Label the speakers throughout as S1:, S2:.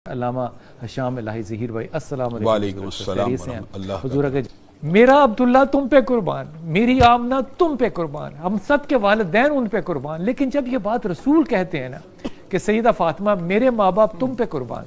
S1: علامہ حشام الہی ظہیر بھائی، السلام علیکم۔
S2: وعلیکم السلام ورحمۃ اللہ۔
S1: حضور اگر میرا عبداللہ تم پہ قربان، میری آمنہ تم پہ قربان، ہم سب کے والدین ان پہ قربان، لیکن جب یہ بات رسول کہتے ہیں نا کہ سیدہ فاطمہ میرے ماں باپ تم پہ قربان،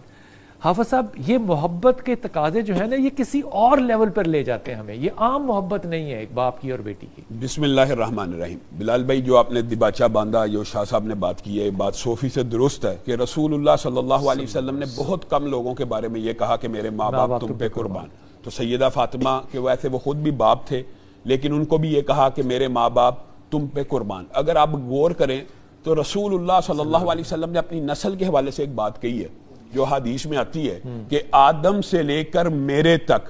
S1: حافظ صاحب یہ محبت کے تقاضے جو ہیں نا یہ کسی اور لیول پر لے جاتے ہیں ہمیں، یہ عام محبت نہیں ہے ایک باپ کی اور بیٹی کی۔
S2: بسم اللہ الرحمن الرحیم۔ بلال بھائی جو آپ نے دباچہ باندھا، جو شاہ صاحب نے بات کی ہے، بات 100% درست ہے کہ رسول اللہ صلی اللہ علیہ وسلم نے بہت کم لوگوں کے بارے میں یہ کہا کہ میرے ماں باپ تم پہ قربان۔ تو سیدہ فاطمہ کے ویسے وہ خود بھی باپ تھے، لیکن ان کو بھی یہ کہا کہ میرے ماں باپ تم پہ قربان۔ اگر آپ غور کریں تو رسول اللہ صلی اللہ علیہ وسلم نے اپنی نسل کے حوالے سے ایک بات کہی ہے جو حدیث میں آتی ہے کہ آدم سے لے کر میرے تک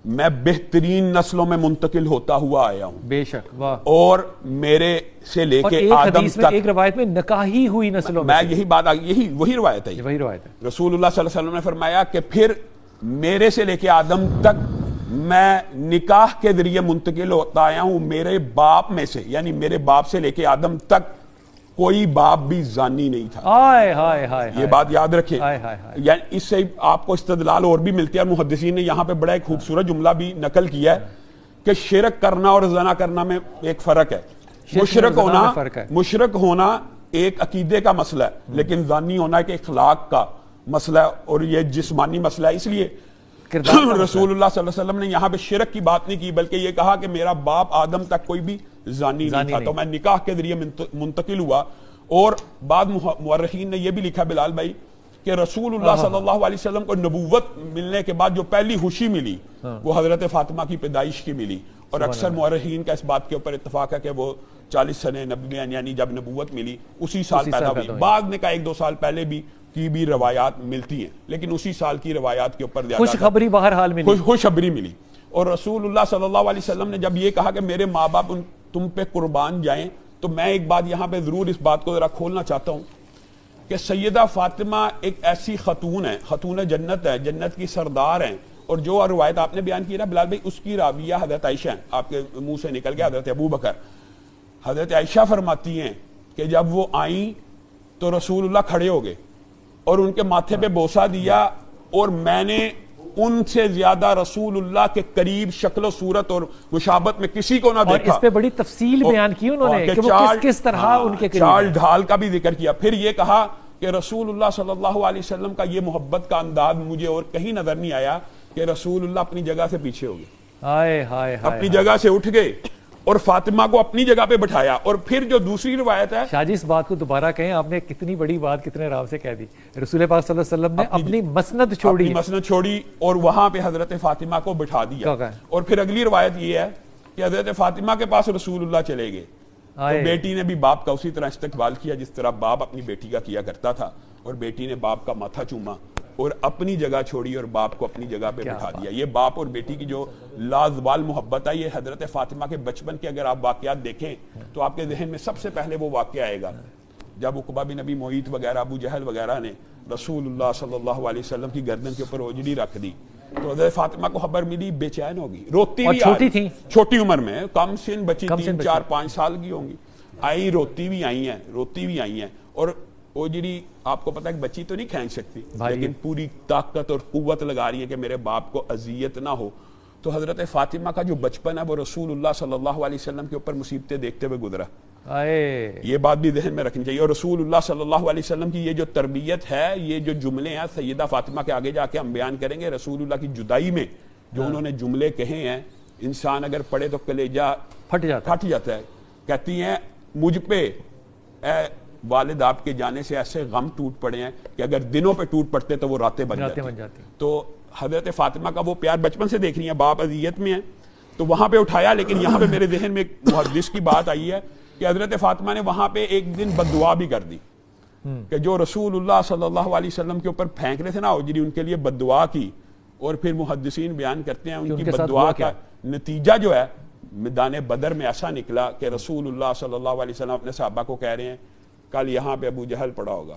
S2: میں بہترین نسلوں میں منتقل ہوتا ہوا آیا ہوں۔
S1: بے شک، واہ۔
S2: اور میرے سے لے کے آدم تک،
S1: ایک روایت میں نکاحی ہوئی نسلوں
S2: میں یہی بات وہی روایت ہے،
S1: وہی روایت ہے۔
S2: رسول اللہ صلی اللہ علیہ وسلم نے فرمایا کہ پھر میرے سے لے کے آدم تک میں نکاح کے ذریعے منتقل ہوتا آیا ہوں میرے باپ میں سے، یعنی میرے باپ سے لے کے آدم تک کوئی باپ بھی زانی نہیں تھا۔
S1: ہائے ہائے ہائے،
S2: یہ بات یاد رکھیں، یعنی اس سے آپ کو استدلال اور بھی ملتی ہے۔ محدثین نے یہاں پہ بڑا ایک خوبصورت جملہ بھی نقل کیا ہے کہ شرک کرنا اور زنا کرنا میں ایک فرق ہے۔ مشرک ہونا ایک عقیدے کا مسئلہ ہے، لیکن زانی ہونا ایک اخلاق کا مسئلہ ہے اور یہ جسمانی مسئلہ ہے۔ اس لیے رسول اللہ صلی اللہ علیہ وسلم نے یہاں پہ شرک کی بات نہیں کی، بلکہ یہ کہا کہ میرا باپ آدم تک کوئی بھی زانی نہیں تھا، تو میں نکاح کے ذریعے منتقل ہوا۔ اور بعض مورخین نے یہ بھی لکھا بلال بھائی کہ رسول اللہ صلی اللہ علیہ وسلم کو نبوت ملنے کے بعد جو پہلی خوشی ملی وہ حضرت فاطمہ کی پیدائش کی ملی، اور اکثر مورخین کا اس بات کے اوپر اتفاق ہے کہ وہ 40 سنے نبویان یعنی جب نبوت ملی اسی سال پیدا ہوئی۔ بعض نے کہا 1-2 سال پہلے کی بھی روایات ملتی ہیں، لیکن اسی سال کی روایات کے اوپر
S1: خوشخبری بہرحال ملی،
S2: خوشخبری ملی۔ اور رسول اللہ صلی اللہ علیہ وسلم نے جب یہ کہا کہ میرے ماں باپ تم پہ قربان جائیں، تو میں ایک بات یہاں پہ ضرور اس بات کو ذرا کھولنا چاہتا ہوں کہ سیدہ فاطمہ ایک ایسی خاتون ہے، خاتون جنت ہے، جنت کی سردار ہیں، اور جو روایت آپ نے بیان کی نا بلال بھائی، اس کی راویہ حضرت عائشہ ہیں، آپ کے منہ سے نکل گیا حضرت ابو بکر۔ حضرت عائشہ فرماتی ہیں کہ جب وہ آئیں تو رسول اللہ کھڑے ہو گئے اور ان کے ماتھے پہ بوسہ دیا، اور میں نے ان سے زیادہ رسول اللہ کے قریب شکل و صورت اور مشابہت میں کسی کو نہ دیکھا۔
S1: اور اس پہ بڑی تفصیل بیان کی انہوں نے کہ وہ کس طرح ان کے قریب،
S2: چال ڈھال کا بھی ذکر کیا۔ پھر یہ کہا کہ رسول اللہ صلی اللہ علیہ وسلم کا یہ محبت کا انداز مجھے اور کہیں نظر نہیں آیا کہ رسول اللہ اپنی جگہ سے پیچھے ہو گئے، اپنی جگہ سے اٹھ گئے اور فاطمہ کو اپنی جگہ پہ بٹھایا۔ اور پھر جو دوسری روایت ہے،
S1: شاہ جی اس بات کو دوبارہ کہیں، آپ نے کتنی بڑی بات کتنے آرام سے کہہ دی۔ رسول پاک صلی اللہ علیہ وسلم نے اپنی مسند چھوڑی
S2: اور وہاں پہ حضرت فاطمہ کو بٹھا دیا۔ اور پھر اگلی روایت یہ ہے کہ حضرت فاطمہ کے پاس رسول اللہ چلے گئے، تو بیٹی نے بھی باپ کا اسی طرح استقبال کیا جس طرح باپ اپنی بیٹی کا کیا کرتا تھا، اور بیٹی نے باپ کا ماتھا چوما اور اپنی جگہ چھوڑی اور باپ کو اپنی جگہ پہ بٹھا دیا۔ یہ باپ اور بیٹی کی جو لازوال محبت ہے، یہ حضرت فاطمہ کے بچپن کے اگر آپ واقعات دیکھیں تو آپ کے ذہن میں سب سے پہلے وہ واقعہ آئے گا جب عقبہ بن ابی معیط وغیرہ، ابو جہل وغیرہ نے رسول اللہ صلی اللہ علیہ وسلم کی گردن کے اوپر اوجڑی رکھ دی، تو حضرت فاطمہ کو خبر ملی، بے چین ہوگی، روتی بھی،
S1: چھوٹی تھی،
S2: چھوٹی عمر میں، کم سن بچی، 3-4-5 سال کی ہوں گی، آئی روتی بھی آئی ہیں۔ اور اوجڑی آپ کو پتا ہے کہ بچی تو نہیں کھینچ سکتی، لیکن پوری طاقت اور قوت لگا رہی ہے کہ میرے باپ کو اذیت نہ ہو۔ تو حضرت فاطمہ کا جو بچپن ہے وہ رسول اللہ صلی اللہ علیہ وسلم کے اوپر مصیبتیں دیکھتے ہوئے گزرا، یہ بات بھی ذہن میں رکھنی چاہیے۔ اور رسول اللہ صلی اللہ علیہ وسلم کی یہ جو تربیت ہے، یہ جو جملے ہیں سیدہ فاطمہ کے آگے جا کے ہم بیان کریں گے، رسول اللہ کی جدائی میں جو انہوں نے جملے کہے ہیں، انسان اگر پڑھے تو کلیجہ پھٹ جاتا ہے۔ کہتی ہیں مجھ پہ اے والد آپ کے جانے سے ایسے غم ٹوٹ پڑے ہیں کہ اگر دنوں پہ ٹوٹ پڑتے تو وہ راتیں بن جاتی۔ تو حضرت فاطمہ کا وہ پیار بچپن سے دیکھ رہی ہیں، باپ اذیت میں ہے تو وہاں پہ اٹھایا، لیکن یہاں پہ میرے ذہن میں ایک محدث کی بات آئی ہے کہ حضرت فاطمہ نے وہاں پہ ایک دن بد دعا بھی کر دی کہ جو رسول اللہ صلی اللہ علیہ وسلم کے اوپر پھینک رہے تھے نا اوجری، ان کے لیے بد دعا کی۔ اور پھر محدثین بیان کرتے ہیں ان کی بد دعا کا نتیجہ جو ہے میدان بدر میں ایسا نکلا کہ رسول اللہ صلی اللہ علیہ وسلم اپنے صحابہ کو کہہ رہے ہیں کل یہاں پہ ابو جہل پڑا ہوگا،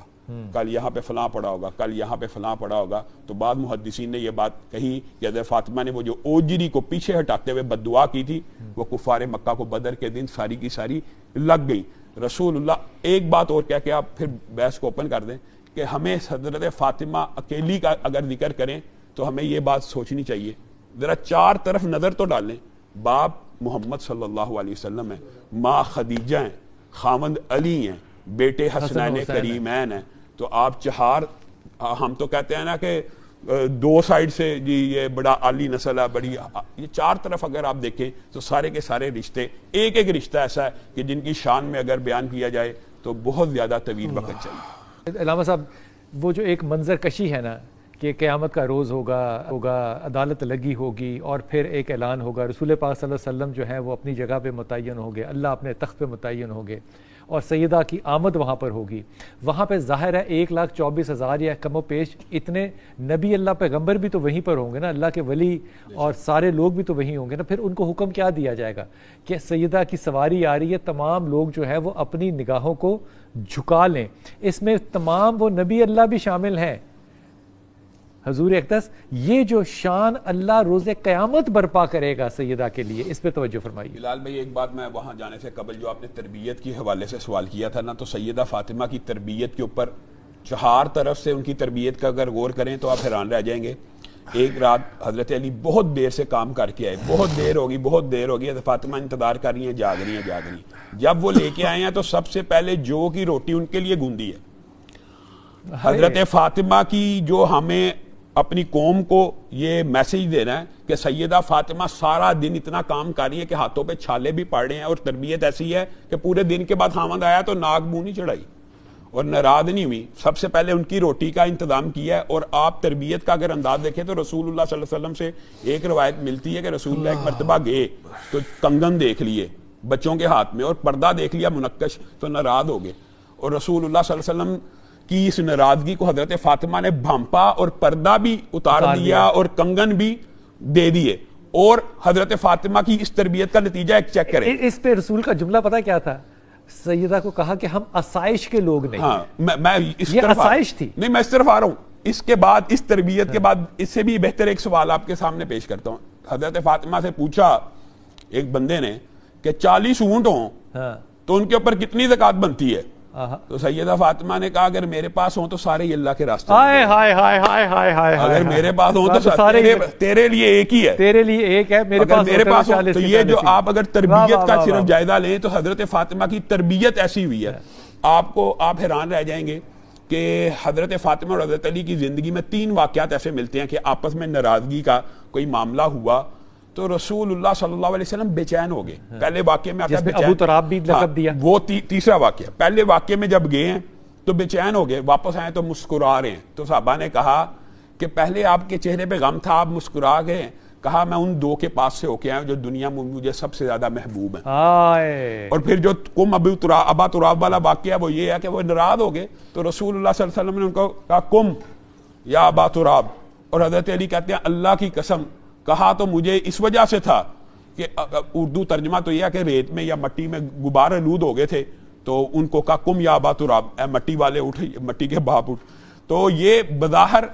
S2: کل یہاں پہ فلاں پڑا ہوگا، کل یہاں پہ فلاں پڑا ہوگا۔ تو بعض محدثین نے یہ بات کہی کہ حضرت فاطمہ نے وہ جو اوجری کو پیچھے ہٹاتے ہوئے بد دعا کی تھی وہ کفار مکہ کو بدر کے دن ساری کی ساری لگ گئی۔ رسول اللہ ایک بات اور کہہ کے آپ پھر بحث کو اوپن کر دیں کہ ہمیں حضرت فاطمہ اکیلی کا اگر ذکر کریں تو ہمیں یہ بات سوچنی چاہیے، ذرا چار طرف نظر تو ڈالیں. باپ محمد صلی اللہ علیہ وسلم ہیں، ماں خدیجہ ہیں، خاوند علی ہیں، بیٹے حسنین کریمین ہیں. تو آپ چہار، ہم تو کہتے ہیں نا کہ دو سائڈ سے جی یہ بڑا عالی نسل ہے، بڑی، یہ چار طرف اگر آپ دیکھیں تو سارے کے سارے رشتے، ایک ایک رشتہ ایسا ہے کہ جن کی شان میں اگر بیان کیا جائے تو بہت زیادہ طویل وقت چاہیے.
S1: علامہ صاحب وہ جو ایک منظر کشی ہے نا کہ قیامت کا روز ہوگا، عدالت لگی ہوگی اور پھر ایک اعلان ہوگا، رسول پاک صلی اللہ علیہ وسلم جو ہے وہ اپنی جگہ پہ متعین ہوگے، اللہ اپنے تخت پہ متعین ہوگے اور سیدہ کی آمد وہاں پر ہوگی. وہاں پہ ظاہر ہے 1,24,000 یا کم و پیش اتنے نبی اللہ پیغمبر بھی تو وہیں پر ہوں گے نا، اللہ کے ولی اور سارے لوگ بھی تو وہیں ہوں گے نا. پھر ان کو حکم کیا دیا جائے گا کہ سیدہ کی سواری آ رہی ہے، تمام لوگ جو ہے وہ اپنی نگاہوں کو جھکا لیں. اس میں تمام وہ نبی اللہ بھی شامل ہیں، حضور اقدس. یہ جو شان اللہ روز قیامت برپا کرے گا سیدہ کے لیے، اس پہ توجہ فرمائیے.
S2: بلال بھائی ایک بات میں وہاں جانے سے قبل جو آپ نے تربیت کے حوالے سے سوال کیا تھا نا، تو سیدہ فاطمہ کی تربیت کے اوپر چہار طرف سے ان کی تربیت کا اگر غور کریں تو آپ حیران رہ جائیں گے. ایک رات حضرت علی بہت دیر سے کام کر کے آئے، بہت دیر ہوگی، حضرت فاطمہ انتظار کر رہی ہیں، جاگ رہی ہیں. جب وہ لے کے آئے ہیں تو سب سے پہلے جو کی روٹی ان کے لیے گوندی ہے. حضرت فاطمہ کی جو ہمیں اپنی قوم کو یہ میسج دینا ہے کہ سیدہ فاطمہ سارا دن اتنا کام کر رہی ہے کہ ہاتھوں پہ چھالے بھی پڑ رہے ہیں، اور تربیت ایسی ہے کہ پورے دن کے بعد خاوند آیا تو ناک منہ نہیں چڑھائی اور ناراض نہیں ہوئی. سب سے پہلے ان کی روٹی کا انتظام کیا ہے. اور آپ تربیت کا اگر انداز دیکھیں تو رسول اللہ صلی اللہ علیہ وسلم سے ایک روایت ملتی ہے کہ رسول اللہ ایک مرتبہ گئے تو کنگن دیکھ لیے بچوں کے ہاتھ میں اور پردہ دیکھ لیا منقش، تو ناراض ہو گئے. اور رسول اللہ صلی اللہ علیہ وسلم کی اس ناراضگی کو حضرت فاطمہ نے بھانپا اور پردہ بھی اتار دیا اور کنگن بھی دے دیے. اور حضرت فاطمہ کی اس تربیت کا نتیجہ ایک چیک کریں.
S1: اس پہ رسول کا جملہ پتہ کیا تھا؟ سیدہ کو کہا کہ ہم آسائش کے لوگ نہیں.
S2: ہاں میں اس
S1: یہ
S2: طرف
S1: آسائش تھی.
S2: نہیں، میں اس طرف آ رہا ہوں. اس کے بعد، اس تربیت کے بعد اس سے بھی بہتر ایک سوال آپ کے سامنے پیش کرتا ہوں. حضرت فاطمہ سے پوچھا ایک بندے نے کہ 40 اونٹ ہوں تو ان کے اوپر کتنی زکوٰۃ بنتی ہے؟ تو سیدہ فاطمہ نے کہا اگر میرے پاس ہوں تو سارے ہی اللہ کے راستے میں، اگر میرے پاس ہوں تو سارے تیرے لیے ایک ہی ہے،
S1: تیرے لیے ایک ہے، میرے پاس
S2: ہوں. تو یہ جو آپ اگر تربیت کا صرف جائزہ لیں تو حضرت فاطمہ کی تربیت ایسی ہوئی ہے، آپ حیران رہ جائیں گے کہ حضرت فاطمہ اور حضرت علی کی زندگی میں 3 واقعات ایسے ملتے ہیں کہ آپس میں ناراضگی کا کوئی معاملہ ہوا تو رسول اللہ صلی اللہ علیہ وسلم بے چین ہو گئے. پہلے واقعے میں آتا ہے
S1: ابو تراب بھی لقب دیا،
S2: وہ تیسرا واقعہ. پہلے واقعے میں جب گئے ہیں تو بے چین ہو گئے، واپس آئے تو مسکرا رہے ہیں. تو صحابہ نے کہا کہ پہلے آپ کے چہرے پہ غم تھا، آپ مسکرا گئے. کہا میں ان 2 کے پاس سے ہو کے آیا جو دنیا میں مجھے سب سے زیادہ محبوب ہیں. اور پھر جو ابا تراب والا واقعہ وہ یہ ہے کہ وہ ناراض ہو گئے تو رسول اللہ صلی اللہ علیہ وسلم نے ان کو کہا کم یا ابا تراب. اور حضرت علی کہتے ہیں اللہ کی قسم کہا تو مجھے اس وجہ سے تھا کہ اردو ترجمہ تو یہ ہے کہ ریت میں یا مٹی میں غبار آلود ہو گئے تھے تو ان کو کہا کم یا ابا تراب، اے مٹی والے اٹھ، مٹی کے باپ اٹھ. تو یہ بظاہر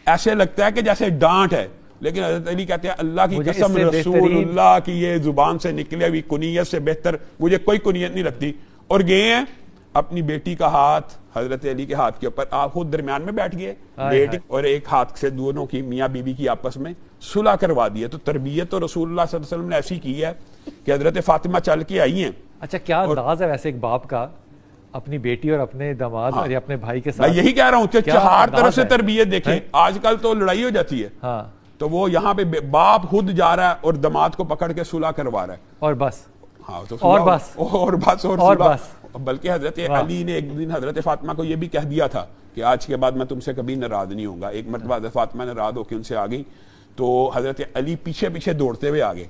S2: ایسے لگتا ہے کہ جیسے ڈانٹ ہے، لیکن حضرت علی کہتے ہیں اللہ کی قسم رسول اللہ کی یہ زبان سے نکلے ہوئی کنیت سے بہتر مجھے کوئی کنیت نہیں لگتی. اور گئے ہیں اپنی بیٹی کا ہاتھ حضرت علی کے ہاتھ کے اوپر، آپ خود درمیان میں بیٹھ گئے بیٹی اور ایک ہاتھ سے دونوں کی میاں بیوی کی آپس میں صلح کروا دی ہے. تو تربیت تو رسول اللہ صلی اللہ علیہ وسلم نے ایسی کی ہے کہ حضرت فاطمہ چل کے آئی ہیں.
S1: اچھا کیا انداز ہے ویسے ایک باپ کا اپنی بیٹی اور اپنے داماد اور اپنے بھائی کے ساتھ.
S2: میں یہی کہہ رہا ہوں کہ چہار طرف سے تربیت دیکھیں. آج کل تو لڑائی ہو جاتی ہے تو وہ یہاں پہ باپ خود جا رہا ہے اور داماد کو پکڑ کے صلح کروا رہا ہے
S1: اور بس
S2: اور بس. بلکہ حضرت علی نے ایک دن حضرت فاطمہ کو یہ بھی کہہ دیا تھا کہ آج کے بعد میں تم سے کبھی ناراض نہیں ہوں گا. ایک مرتبہ حضرت فاطمہ ناراض ہو کے ان سے آ گئی تو حضرت علی پیچھے پیچھے دوڑتے ہوئے آگے.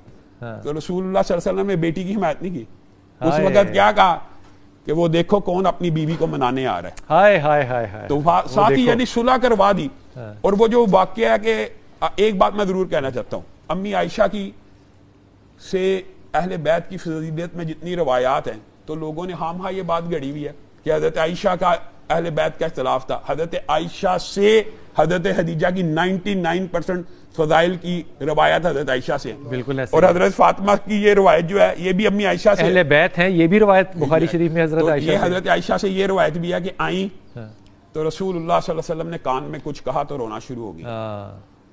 S2: تو رسول اللہ صلی اللہ علیہ وسلم نے بیٹی کی حمایت نہیں کی. اس وقت کیا کہا کہ وہ دیکھو کون اپنی بیوی کو منانے آ رہا ہے. تو ساتھ ہی یعنی صلح کروا دی. اور وہ جو واقعہ ہے کہ ایک بات میں ضرور کہنا چاہتا ہوں، امی عائشہ کی سے اہل بیت کی فضیلت میں جتنی روایات ہیں تو لوگوں نے ہاں یہ بات گڑی ہوئی ہے کہ حضرت عائشہ کا اہل بیت کا اختلاف تھا. حضرت عائشہ سے حضرت خدیجہ کی 99% فضائل کی روایت حضرت عائشہ سے
S1: بالکل.
S2: اور حضرت فاطمہ کی یہ روایت جو ہے یہ بھی امی عائشہ سے
S1: اہل بیت ہیں، یہ بھی روایت بخاری شریف میں حضرت عائشہ
S2: یہ حضرت عائشہ سے یہ روایت بھی ہے کہ آئیں تو رسول اللہ صلی اللہ علیہ وسلم نے کان میں کچھ کہا تو رونا شروع ہو گیا،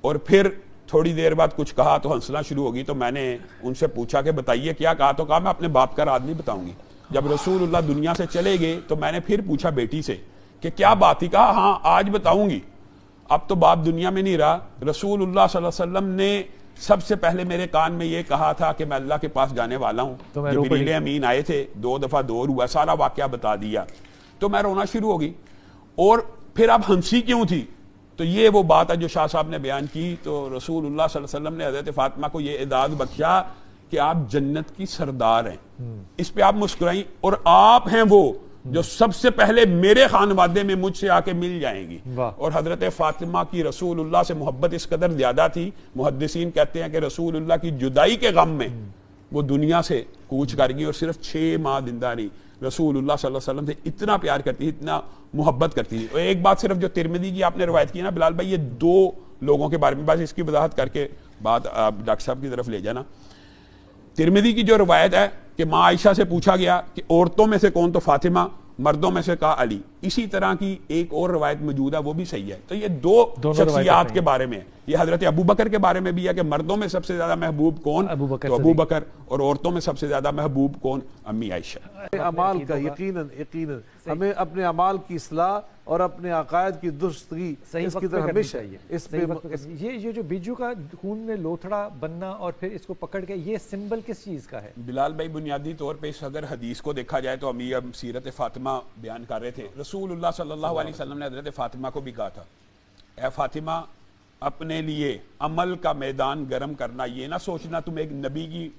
S2: اور پھر تھوڑی دیر بعد کچھ کہا تو ہنسنا شروع ہوگی. تو میں نے ان سے پوچھا کہ بتائیے کیا کہا، تو کہا میں اپنے باپ کا راز نہیں بتاؤں گی. جب رسول اللہ دنیا سے چلے گئے تو میں نے پھر پوچھا بیٹی سے کہ کیا بات تھی، کہا ہاں آج بتاؤں گی، اب تو باپ دنیا میں نہیں رہا. رسول اللہ صلی اللہ علیہ وسلم نے سب سے پہلے میرے کان میں یہ کہا تھا کہ میں اللہ کے پاس جانے والا ہوں. جبریل امین آئے تھے، 2 دفعہ دور ہوا، سارا واقعہ بتا دیا. تو میں رونا شروع ہو گئی. اور پھر اب ہنسی کیوں تھی؟ تو یہ وہ بات ہے جو شاہ صاحب نے بیان کی. تو رسول اللہ صلی اللہ علیہ وسلم نے حضرت فاطمہ کو یہ اعزاز بخشا کہ آپ جنت کی سردار ہیں. اس پہ آپ مسکرائیں، اور آپ ہیں وہ جو سب سے پہلے میرے خانوادے میں مجھ سے آ کے مل جائیں گی. اور حضرت فاطمہ کی رسول اللہ سے محبت اس قدر زیادہ تھی، محدثین کہتے ہیں کہ رسول اللہ کی جدائی کے غم میں وہ دنیا سے کوچ کر گئی، اور صرف 6 ماہ زندہ رہی. رسول اللہ صلی اللہ علیہ وسلم سے اتنا پیار کرتی تھی، اتنا محبت کرتی تھی. اور ایک بات صرف جو ترمذی کی آپ نے روایت کی نا بلال بھائی، یہ 2 لوگوں کے بارے میں، بس اس کی وضاحت کر کے بات ڈاکٹر صاحب کی طرف لے جانا. ترمذی کی جو روایت ہے کہ ماں عائشہ سے پوچھا گیا کہ عورتوں میں سے کون، تو فاطمہ، مردوں میں سے کہا علی. اسی طرح کی ایک اور روایت موجود ہے، وہ بھی صحیح ہے. تو یہ 2 شخصیات کے بارے میں ہے. یہ حضرت ابو بکر کے بارے میں بھی ہے کہ مردوں میں سب سے زیادہ محبوب کون، تو ابو بکر، اور عورتوں میں سب سے زیادہ محبوب کون، امی عائشہ.
S3: اعمال کا یقیناً ہمیں اپنے اعمال کی اصلاح اور اپنے عقائد کی درستگی اس کی طرف ہمیشہ
S1: یہ جو بیجو کا خون میں لوتھڑا بننا اور پھر اس کو پکڑ کے، یہ سمبل کس چیز کا ہے؟
S2: بلال بھائی بنیادی طور پہ اس اگر حدیث کو دیکھا جائے تو امی اب سیرت فاطمہ بیان کر رہے تھے. رسول اللہ صلی اللہ علیہ وسلم نے حضرت فاطمہ کو بھی کہا تھا، اے فاطمہ اپنے لیے عمل کا میدان گرم کرنا، یہ نہ سوچنا تم ایک نبی کی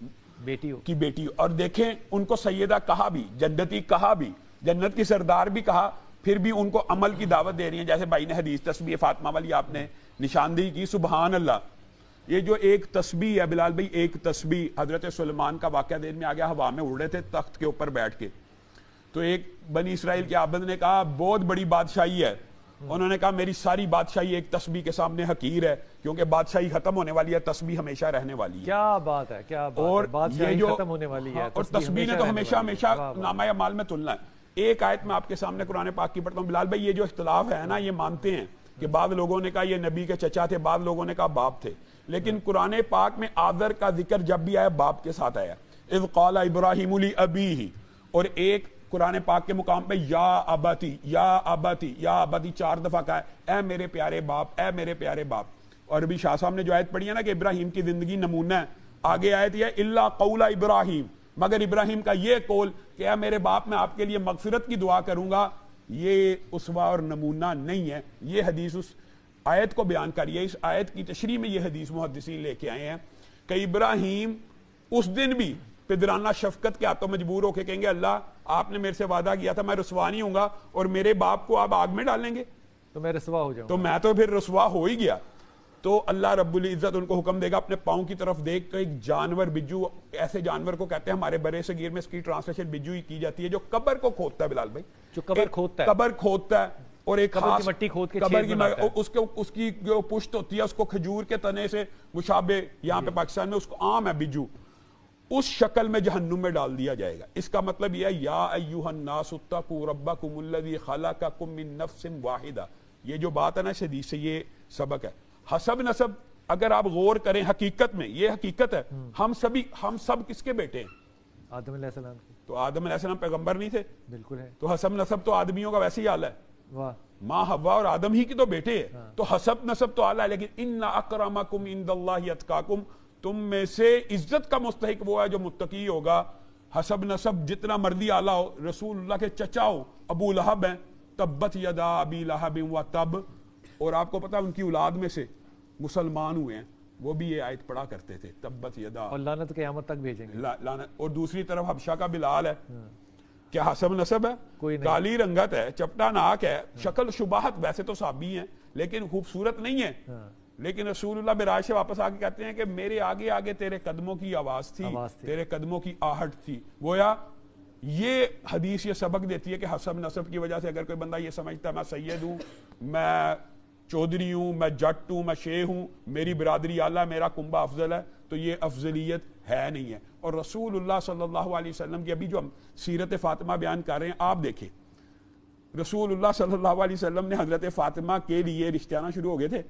S2: بیٹی ہو. اور دیکھیں ان کو سیدہ کہا بھی، جنتی کہا بھی، جنت کی سردار بھی کہا، پھر بھی ان کو عمل کی دعوت دے رہی ہیں. جیسے بھائی نے حدیث تسبیح فاطمہ والی آپ نے نشاندہی کی، سبحان اللہ. یہ جو ایک تسبیح ہے بلال بھائی، ایک تسبیح، حضرت سلیمان کا واقعہ دین میں آ گیا، ہوا میں اڑ رہے تھے تخت کے اوپر بیٹھ کے. تو ایک بنی اسرائیل کے عابد نے کہا بہت بڑی بادشاہی ہے. انہوں نے کہا میری ساری بادشاہی ایک تسبیح کے سامنے حقیر ہے، کیونکہ بادشاہی ختم ہونے والی ہے، تسبیح ہمیشہ رہنے والی ہے.
S1: کیا بات ہے، کیا بات ہے،
S2: اور
S1: بادشاہی ختم ہونے والی ہے
S2: اور تسبیح نے تو ہمیشہ نامہ اعمال میں تلنا ہے. ایک آیت میں آپ کے سامنے قرآن پاک کی پڑھتا ہوں. بلال بھائی یہ جو اختلاف ہے نا، یہ مانتے ہیں کہ بعض لوگوں نے کہا یہ نبی کے چچا تھے، بعض لوگوں نے کہا باپ تھے، لیکن قرآن پاک میں آذر کا ذکر جب بھی آیا باپ کے ساتھ آیا، اذ قال ابراہیم لابیہ. اور ایک قرآن پاک کے مقام پہ یا ابتی یا ابتی یا ابتی 4 دفعہ کہا ہے، اے میرے پیارے باپ، اے میرے پیارے باپ. اور ابھی شاہ صاحب نے جو آیت پڑھی ہے نا کہ ابراہیم کی زندگی نمونہ ہے، آگے آیت یہ ہے الا قول ابراہیم، مگر ابراہیم کا یہ قول کہ اے میرے باپ میں آپ کے لیے مغفرت کی دعا کروں گا، یہ اسوہ اور نمونہ نہیں ہے. یہ حدیث اس آیت کو بیان کری ہے. اس آیت کی تشریح میں یہ حدیث محدثین لے کے آئے ہیں کہ ابراہیم اس دن بھی پدرانہ شفقت کے ہاتھوں مجبور ہو کے کہیں گے اللہ آپ نے میرے سے وعدہ کیا تھا میں رسوا نہیں ہوں گا، اور میرے باپ کو آپ آگ میں ڈالیں گے
S1: تو میں رسوا ہو جاؤں،
S2: تو میں تو پھر رسوا ہو ہی گیا. تو اللہ رب العزت ان کو حکم دے گا اپنے پاؤں کی طرف دیکھ کے. ایک جانور بجو، ایسے جانور کو کہتے ہیں ہمارے برے صغیر میں اس کی ٹرانسلیشن بجو ہی کی جاتی ہے، جو قبر کو کھودتا ہے بلال بھائی،
S1: جو قبر کھودتا ہے،
S2: قبر کھودتا ہے. اور ایک خاص
S1: مٹی کھود کے
S2: قبر کی اس کی جو پشت ہوتی ہے اس کو کھجور کے تنے سے مشابہ، یہاں پہ پاکستان میں اس کو عام ہے بجو، اس شکل میں جہنم میں ڈال دیا جائے گا. اس کا مطلب یہ ہے یا ایھا الناس اتقوا ربکم الذی خلقکم من نفس واحدہ. یہ جو بات ہے نا اس حدیث سے یہ سبق ہے. حسب نسب اگر آپ غور کریں حقیقت میں یہ حقیقت ہے، ہم سب کس کے بیٹے ہیں؟
S1: آدم علیہ السلام.
S2: تو آدم علیہ السلام پیغمبر نہیں تھے؟
S1: بالکل ہے.
S2: تو حسب نسب تو آدمیوں کا ویسے ہی حال ہے.
S1: واہ.
S2: ماں حوا اور آدم ہی کی تو بیٹے ہیں. تو حسب نسب تو اعلیٰ ہے، لیکن ان اکرمکم عند اللہ اتقاکم، تم میں سے عزت کا مستحق وہ ہے جو متقی ہوگا. حسب نسب جتنا مرضی اعلیٰ ہو، رسول اللہ کے چچا ہو ابو لہب ہیں، تبت یدا ابی لہب وتب، اور آپ کو پتا ان کی اولاد میں سے مسلمان ہوئے ہیں، وہ بھی یہ آیت پڑھا کرتے تھے تبت یدا،
S1: اور لعنت قیامت تک بھیجیں گے
S2: لعنت. اور دوسری طرف حبشہ کا بلال ہے، کیا حسب نسب ہے؟
S1: کوئی نہیں.
S2: کالی رنگت ہے، چپٹا ناک ہے، شکل شباہت ویسے تو صحابی ہیں لیکن خوبصورت نہیں ہے. لیکن رسول اللہ براج سے واپس آ کے کہتے ہیں کہ میرے آگے آگے تیرے قدموں کی آواز تھی، تیرے قدموں کی آہٹ تھی. گویا یہ حدیث یہ سبق دیتی ہے کہ حسب نسب کی وجہ سے اگر کوئی بندہ یہ سمجھتا ہے میں سید ہوں، میں چودھری ہوں، میں جٹ ہوں، میں شیخ ہوں، میری برادری اعلیٰ، میرا کنبہ افضل ہے، تو یہ افضلیت ہے نہیں ہے. اور رسول اللہ صلی اللہ علیہ وسلم کی ابھی جو ہم سیرت فاطمہ بیان کر رہے ہیں، آپ دیکھیں رسول اللہ صلی اللہ علیہ وسلم نے حضرت فاطمہ کے لیے رشتے آنا شروع ہو گئے تھے